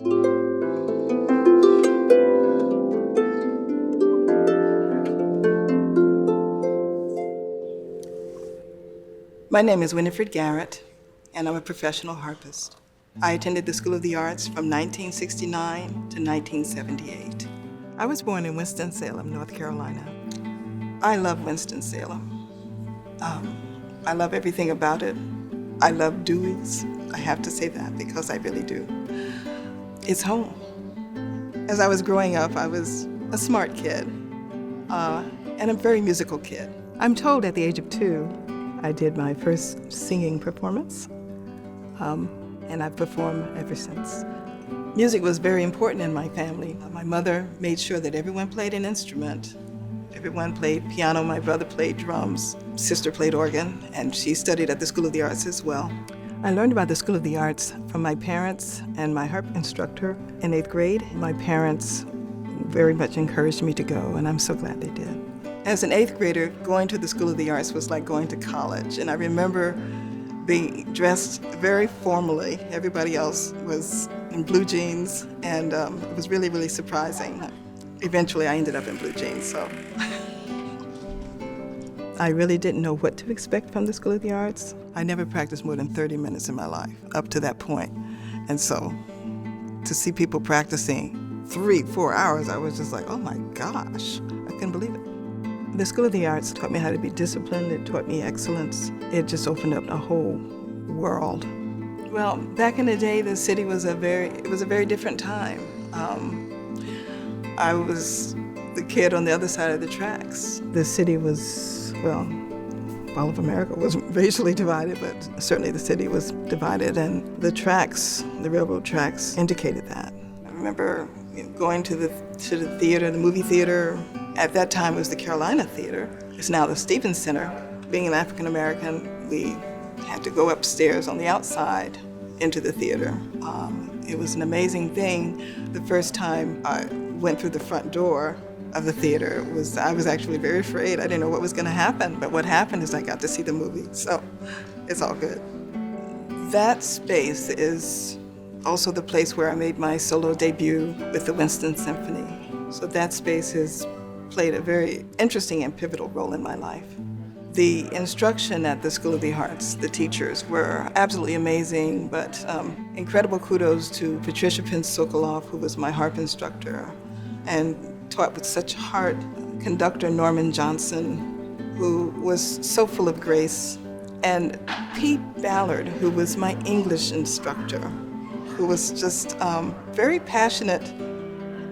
My name is Winifred Garrett, and I'm a professional harpist. I attended the School of the Arts from 1969 to 1978. I was born in Winston-Salem, North Carolina. I love Winston-Salem. I love everything about it. I love Dewey's. I have to say that because I really do. It's home. As I was growing up, I was a smart kid and a very musical kid. I'm told at the age of 2, I did my first singing performance, and I've performed ever since. Music was very important in my family. My mother made sure that everyone played an instrument. Everyone played piano, my brother played drums, sister played organ, and she studied at the School of the Arts as well. I learned about the School of the Arts from my parents and my harp instructor in 8th grade. My parents very much encouraged me to go, and I'm so glad they did. As an 8th grader, going to the School of the Arts was like going to college, and I remember being dressed very formally. Everybody else was in blue jeans, and it was really, really surprising. Eventually, I ended up in blue jeans, so. I really didn't know what to expect from the School of the Arts. I never practiced more than 30 minutes in my life, up to that point. And so, to see people practicing 3-4 hours, I was just like, oh my gosh, I couldn't believe it. The School of the Arts taught me how to be disciplined. It taught me excellence. It just opened up a whole world. Well, back in the day, the city was a very different time. I was the kid on the other side of the tracks. The city was, well, all of America was racially divided, but certainly the city was divided, and the tracks, the railroad tracks, indicated that. I remember going to the theater, the movie theater. At that time, it was the Carolina Theater. It's now the Stevens Center. Being an African American, we had to go upstairs on the outside into the theater. It was an amazing thing. The first time I went through the front door of the theater I was actually very afraid. I didn't know what was going to happen, but what happened is I got to see the movie, so it's all good. That space is also the place where I made my solo debut with the Winston Symphony. So that space has played a very interesting and pivotal role in my life. The instruction at the School of the Arts, the teachers were absolutely amazing, but incredible kudos to Patricia Pin-Sokoloff, who was my harp instructor, and taught with such heart, conductor Norman Johnson, who was so full of grace, and Pete Ballard, who was my English instructor, who was just very passionate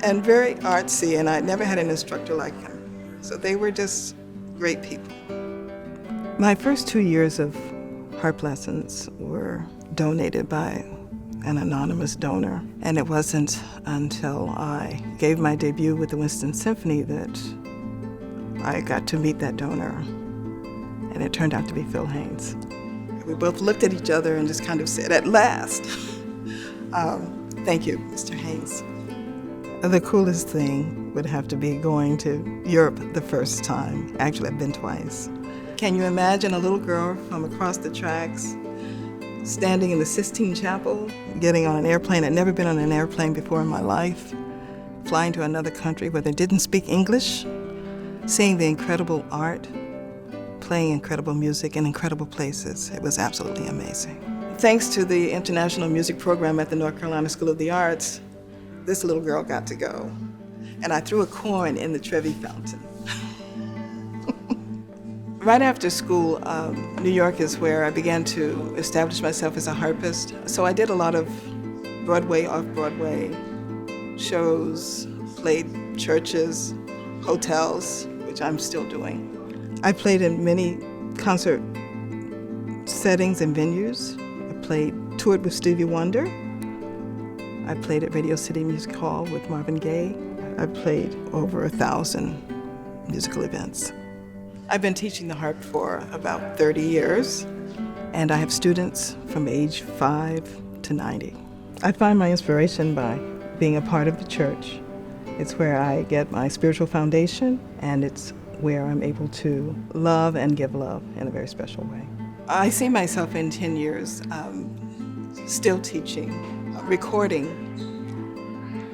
and very artsy, and I never had an instructor like him. So they were just great people. My first 2 years of harp lessons were donated by an anonymous donor, and it wasn't until I gave my debut with the Winston Symphony that I got to meet that donor, and it turned out to be Phil Haynes. We both looked at each other and just kind of said, at last. Thank you, Mr. Haynes. The coolest thing would have to be going to Europe the first time. Actually, I've been twice. Can you imagine a little girl from across the tracks standing in the Sistine Chapel, getting on an airplane? I'd never been on an airplane before in my life, flying to another country where they didn't speak English, seeing the incredible art, playing incredible music in incredible places. It was absolutely amazing. Thanks to the International Music Program at the North Carolina School of the Arts, this little girl got to go. And I threw a coin in the Trevi Fountain. Right after school, New York is where I began to establish myself as a harpist. So I did a lot of Broadway, off-Broadway shows, played churches, hotels, which I'm still doing. I played in many concert settings and venues. I toured with Stevie Wonder. I played at Radio City Music Hall with Marvin Gaye. I played over 1,000 musical events. I've been teaching the harp for about 30 years, and I have students from age 5 to 90. I find my inspiration by being a part of the church. It's where I get my spiritual foundation, and it's where I'm able to love and give love in a very special way. I see myself in 10 years still teaching, recording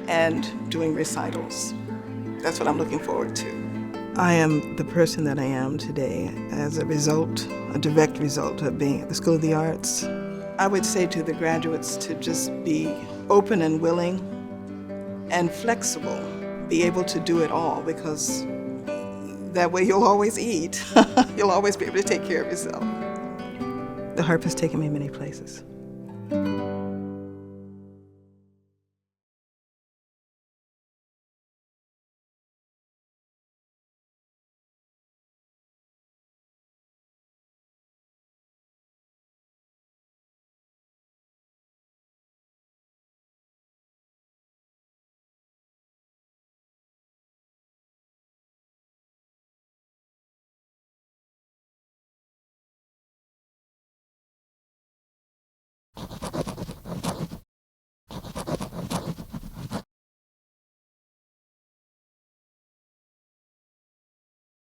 and doing recitals. That's what I'm looking forward to. I am the person that I am today as a result, a direct result of being at the School of the Arts. I would say to the graduates to just be open and willing and flexible, be able to do it all, because that way you'll always eat. You'll always be able to take care of yourself. The harp has taken me many places.